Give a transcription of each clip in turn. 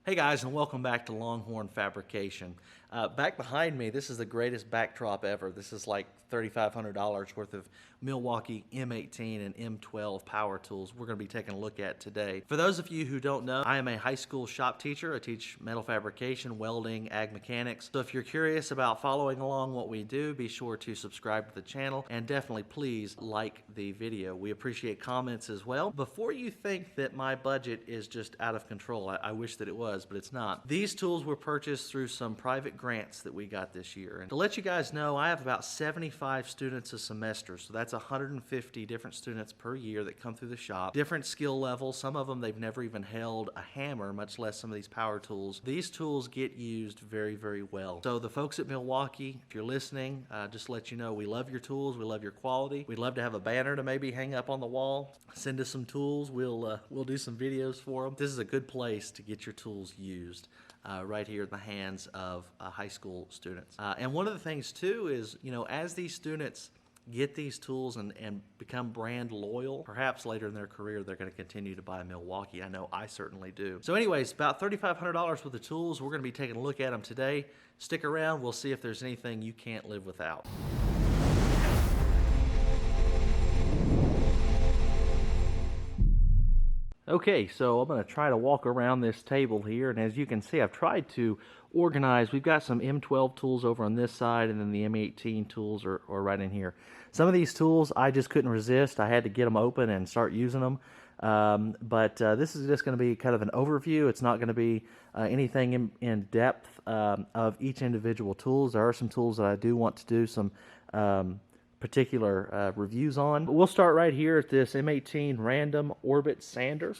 Hey guys, and welcome back to Longhorn Fabrication. Back behind me, this is the greatest backdrop ever. This is like $3,500 worth of Milwaukee M18 and M12 power tools we're going to be taking a look at today. For those of you who don't know, I am a high school shop teacher. I teach metal fabrication, welding, ag mechanics. So if you're curious about following along what we do, be sure to subscribe to the channel and definitely please like the video. We appreciate comments as well. Before you think that my budget is just out of control, I wish that it was, but it's not. These tools were purchased through some private grants that we got this year. And to let you guys know, I have about 75 students a semester, so that's 150 different students per year that come through the shop. Different skill levels. Some of them, they've never even held a hammer, much less some of these power tools. These tools get used very, very well. So the folks at Milwaukee, if you're listening, just to let you know, we love your tools. We love your quality. We'd love to have a banner to maybe hang up on the wall. Send us some tools. We'll do some videos for them. This is a good place to get your tools used. Right here in the hands of high school students. And one of the things too is, you know, as these students get these tools and become brand loyal, perhaps later in their career they're going to continue to buy Milwaukee. I know I certainly do. So anyways, about $3,500 worth of tools. We're going to be taking a look at them today. Stick around. We'll see if there's anything you can't live without. Okay, so I'm going to try to walk around this table here, and as you can see, I've tried to organize. We've got some M12 tools over on this side, and then the M18 tools are right in here. Some of these tools I just couldn't resist. I had to get them open and start using them. But this is just going to be kind of an overview. It's not going to be anything in depth of each individual tools. There are some tools that I do want to do some particular reviews on. But we'll start right here at this M18 Random Orbit Sander.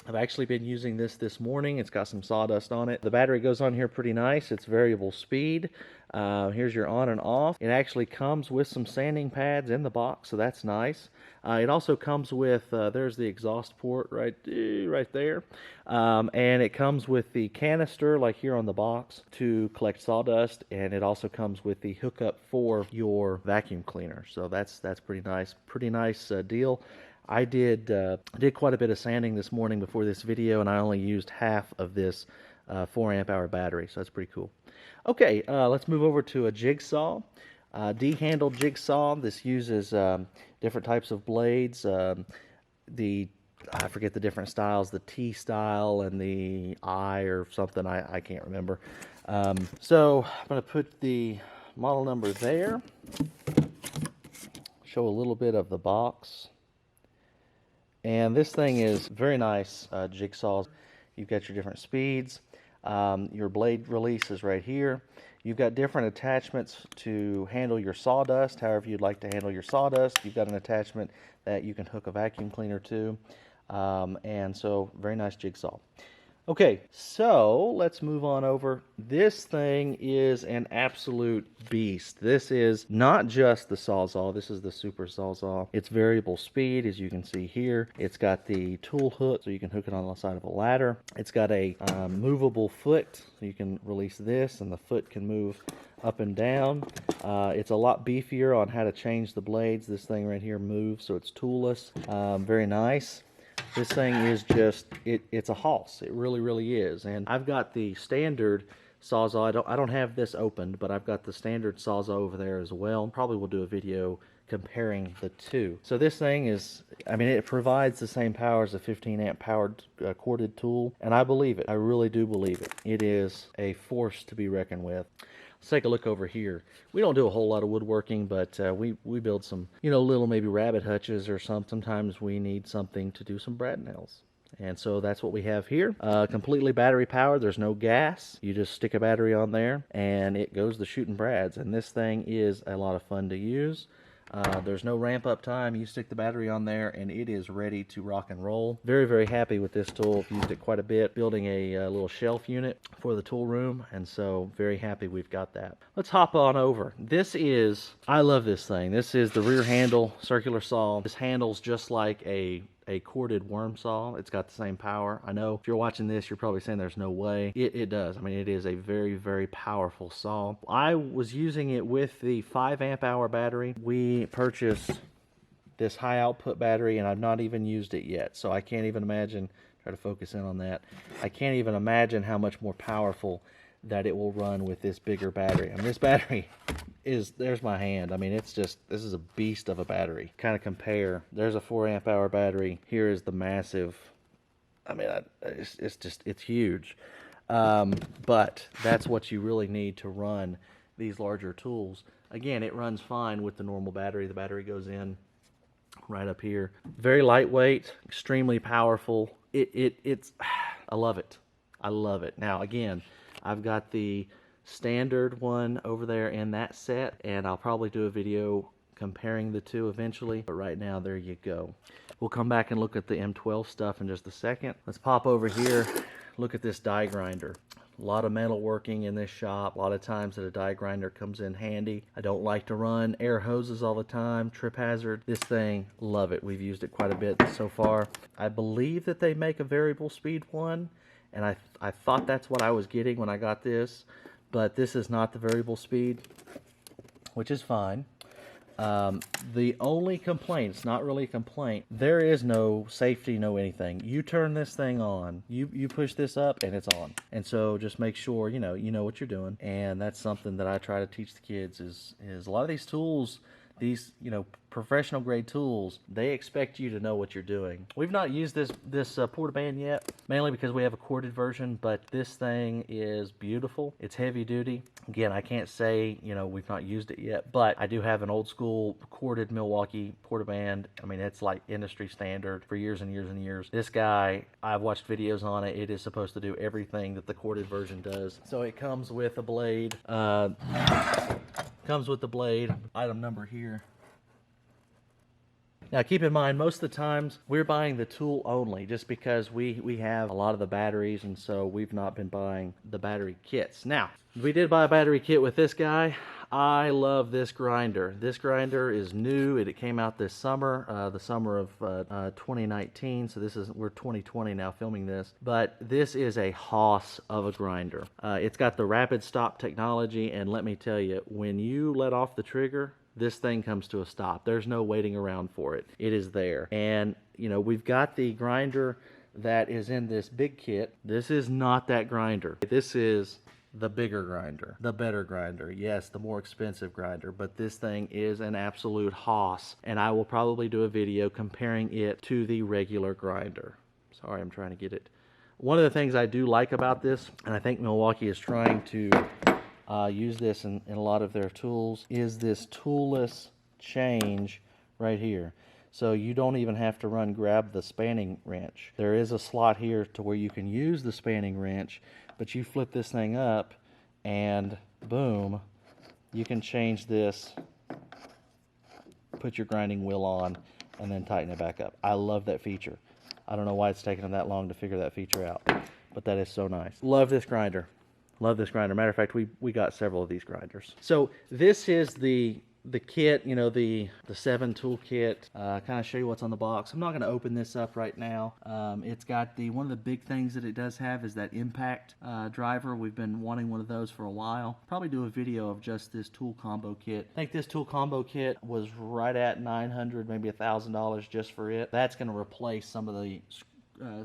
I've actually been using this morning. It's got some sawdust on it. The battery goes on here pretty nice. It's variable speed. Here's your on and off. It actually comes with some sanding pads in the box, so that's nice. It also comes with, there's the exhaust port right there. And it comes with the canister, like here on the box, to collect sawdust. And it also comes with the hookup for your vacuum cleaner. So that's pretty nice. Pretty nice deal. I did quite a bit of sanding this morning before this video, and I only used half of this 4 amp hour battery, so that's pretty cool. Okay, let's move over to a jigsaw. D-handle jigsaw. This uses different types of blades. I forget the different styles, the T style and the I or something, I can't remember. So I'm going to put the model number there, show a little bit of the box. And this thing is very nice jigsaw. You've got your different speeds. Your blade release is right here. You've got different attachments to handle your sawdust, however you'd like to handle your sawdust. You've got an attachment that you can hook a vacuum cleaner to. And so, very nice jigsaw. Okay, so let's move on over. This thing is an absolute beast. This is not just the Sawzall, this is the Super Sawzall. It's variable speed, as you can see here. It's got the tool hook, so you can hook it on the side of a ladder. It's got a movable foot, so you can release this, and the foot can move up and down. It's a lot beefier on how to change the blades. This thing right here moves, so it's toolless. Very nice. This thing is just, it's a hoss. It really, really is. And I've got the standard Sawzall. I don't have this opened, but I've got the standard Sawzall over there as well. Probably will do a video comparing the two. So this thing is, I mean, it provides the same power as a 15 amp powered corded tool, and I believe it. I really do believe it. It is a force to be reckoned with. Let's take a look over here. We don't do a whole lot of woodworking, but we build some, you know, little maybe rabbit hutches or sometimes we need something to do some brad nails. And so that's what we have here. Completely battery powered. There's no gas. You just stick a battery on there and it goes to shooting brads. And this thing is a lot of fun to use. There's no ramp up time. You stick the battery on there and it is ready to rock and roll. Very, very happy with this tool. I've used it quite a bit, building a little shelf unit for the tool room, and so very happy we've got that. Let's hop on over. This is, I love this thing. This is the rear handle circular saw. This handles just like a corded worm saw. It's got the same power. I know if you're watching this, you're probably saying there's no way. It does. I mean, it is a very, very powerful saw. I was using it with the 5 amp hour battery. We purchased this high output battery and I've not even used it yet. So I can't even imagine Try to focus in on that. I can't even imagine how much more powerful that it will run with this bigger battery. I mean, this battery is, there's my hand. I mean, it's just, this is a beast of a battery. Kind of compare, there's a 4 amp hour battery. Here is the massive, I mean, it's huge. But that's what you really need to run these larger tools. Again, it runs fine with the normal battery. The battery goes in right up here. Very lightweight, extremely powerful. It's, I love it. I love it. Now, again, I've got the standard one over there in that set, and I'll probably do a video comparing the two eventually. But right now, there you go. We'll come back and look at the M12 stuff in just a second. Let's pop over here. Look at this die grinder. A lot of metal working in this shop. A lot of times that a die grinder comes in handy. I don't like to run air hoses all the time. Trip hazard. This thing, love it. We've used it quite a bit so far. I believe that they make a variable speed one, and I thought that's what I was getting when I got this, but this is not the variable speed, which is fine. The only complaint, it's not really a complaint, there is no safety, no anything. You turn this thing on, you push this up and it's on. And so just make sure, you know what you're doing. And that's something that I try to teach the kids is a lot of these tools, these, professional grade tools, they expect you to know what you're doing. We've not used this Portaband yet, mainly because we have a corded version, but this thing is beautiful. It's heavy duty. Again, I can't say, we've not used it yet, but I do have an old school corded Milwaukee Portaband. I mean, it's like industry standard for years and years and years. This guy, I've watched videos on it. It is supposed to do everything that the corded version does. So it comes with a blade. Comes with the blade. Item number here. Now keep in mind, most of the times we're buying the tool only just because we have a lot of the batteries, and so we've not been buying the battery kits. Now, we did buy a battery kit with this guy. I love this grinder. This grinder is new. It came out this summer, the summer of 2019. So we're 2020 now filming this. But this is a hoss of a grinder. It's got the rapid stop technology, and let me tell you, when you let off the trigger, this thing comes to a stop. There's no waiting around for it. It is there. And, we've got the grinder that is in this big kit. This is not that grinder. This is the bigger grinder, the better grinder. Yes, the more expensive grinder, but this thing is an absolute hoss. And I will probably do a video comparing it to the regular grinder. Sorry, I'm trying to get it. One of the things I do like about this, and I think Milwaukee is trying to use this in a lot of their tools, is this toolless change right here. So you don't even have to grab the spanning wrench. There is a slot here to where you can use the spanning wrench, but you flip this thing up and boom, you can change this, put your grinding wheel on, and then tighten it back up. I love that feature. I don't know why it's taken them that long to figure that feature out, but that is so nice. Love this grinder. Love this grinder. Matter of fact, we got several of these grinders. So this is the kit, the 7 tool kit. Kind of show you what's on the box. I'm not going to open this up right now. It's got one of the big things that it does have is that impact driver. We've been wanting one of those for a while. Probably do a video of just this tool combo kit. I think this tool combo kit was right at $900, maybe $1,000 just for it. That's going to replace some of the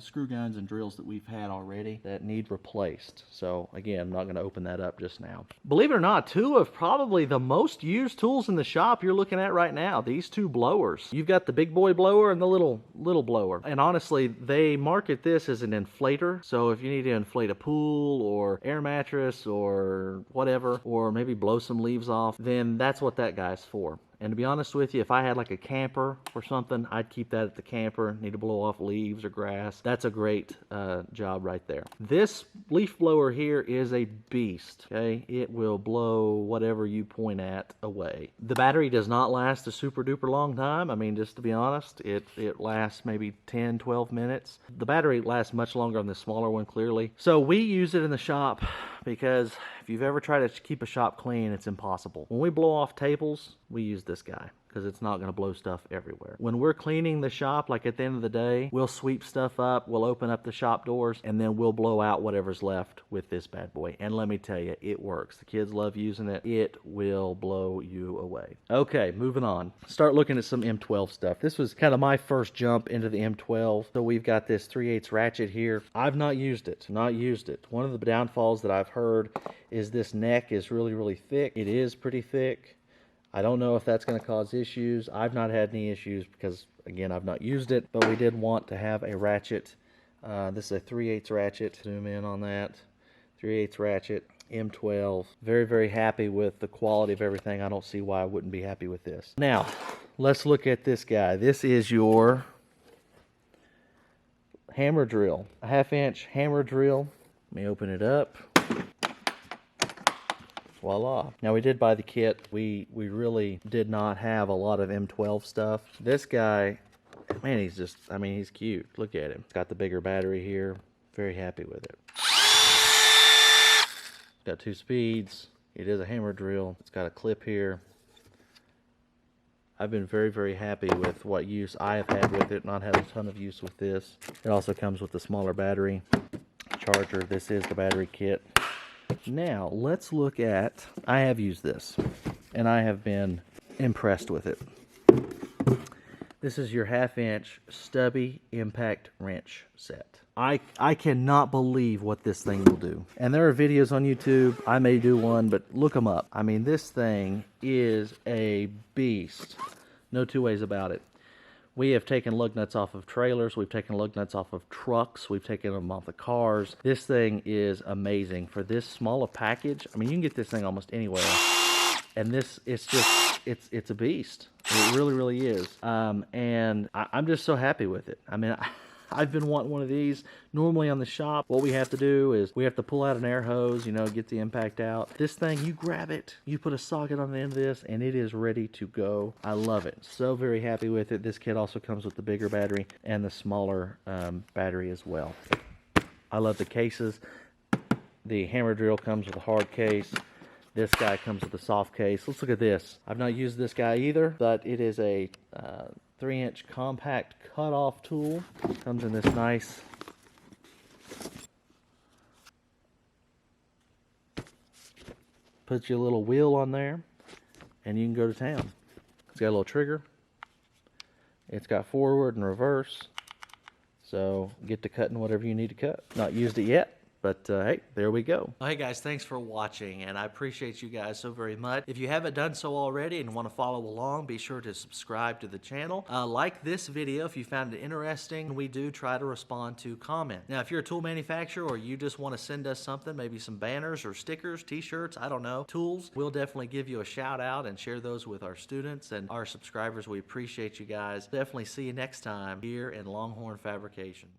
screw guns and drills that we've had already that need replaced. So again, I'm not going to open that up just now. Believe it or not, 2 of probably the most used tools in the shop you're looking at right now, these 2 blowers. You've got the big boy blower and the little blower. And honestly, they market this as an inflator. So if you need to inflate a pool or air mattress or whatever, or maybe blow some leaves off, then that's what that guy's for. And to be honest with you, if I had like a camper or something, I'd keep that at the camper. Need to blow off leaves or grass. That's a great job right there. This leaf blower here is a beast, okay? It will blow whatever you point at away. The battery does not last a super duper long time. I mean, just to be honest, it lasts maybe 10, 12 minutes. The battery lasts much longer on the smaller one, clearly. So we use it in the shop because if you've ever tried to keep a shop clean, it's impossible. When we blow off tables, we use this guy. because it's not going to blow stuff everywhere. When we're cleaning the shop, like at the end of the day, we'll sweep stuff up, we'll open up the shop doors, and then we'll blow out whatever's left with this bad boy. And let me tell you, it works. The kids love using it. It will blow you away. Okay, moving on. Start looking at some M12 stuff. This was kind of my first jump into the M12. So we've got this 3/8 ratchet here. I've not used it. One of the downfalls that I've heard is this neck is really, really thick. It is pretty thick. I don't know if that's going to cause issues. I've not had any issues because, again, I've not used it. But we did want to have a ratchet. This is a 3/8 ratchet. Zoom in on that. 3/8 ratchet, M12. Very, very happy with the quality of everything. I don't see why I wouldn't be happy with this. Now, let's look at this guy. This is your hammer drill. A 1/2-inch hammer drill. Let me open it up. Voila. Now we did buy the kit. We really did not have a lot of M12 stuff. This guy, man, he's just, I mean, he's cute. Look at him. It's got the bigger battery here. Very happy with it. It's got 2 speeds. It is a hammer drill. It's got a clip here. I've been very, very happy with what use I have had with it. Not had a ton of use with this. It also comes with a smaller battery charger. This is the battery kit. Now, let's look at, I have used this, and I have been impressed with it. This is your 1/2-inch stubby impact wrench set. I cannot believe what this thing will do. And there are videos on YouTube. I may do one, but look them up. I mean, this thing is a beast. No two ways about it. We have taken lug nuts off of trailers. We've taken lug nuts off of trucks. We've taken them off the cars. This thing is amazing. For this small a package, I mean, you can get this thing almost anywhere. And this, it's just, it's a beast. It really, really is. And I'm just so happy with it. I mean, I've been wanting one of these. Normally on the shop, what we have to do is we have to pull out an air hose, you know, get the impact out. This thing, you grab it, you put a socket on the end of this, and it is ready to go. I love it. So very happy with it. This kit also comes with the bigger battery and the smaller battery as well. I love the cases. The hammer drill comes with a hard case. This guy comes with a soft case. Let's look at this. I've not used this guy either, but it is a 3-inch compact cutoff tool. Comes in this nice puts you a little wheel on there and you can go to town. It's got a little trigger. It's got forward and reverse. So get to cutting whatever you need to cut. Not used it yet. But hey, there we go. Well, hey guys, thanks for watching, and I appreciate you guys so very much. If you haven't done so already and want to follow along, be sure to subscribe to the channel. Like this video if you found it interesting. We do try to respond to comments. Now, if you're a tool manufacturer or you just want to send us something, maybe some banners or stickers, t-shirts, I don't know, tools, we'll definitely give you a shout out and share those with our students and our subscribers. We appreciate you guys. Definitely see you next time here in Longhorn Fabrication.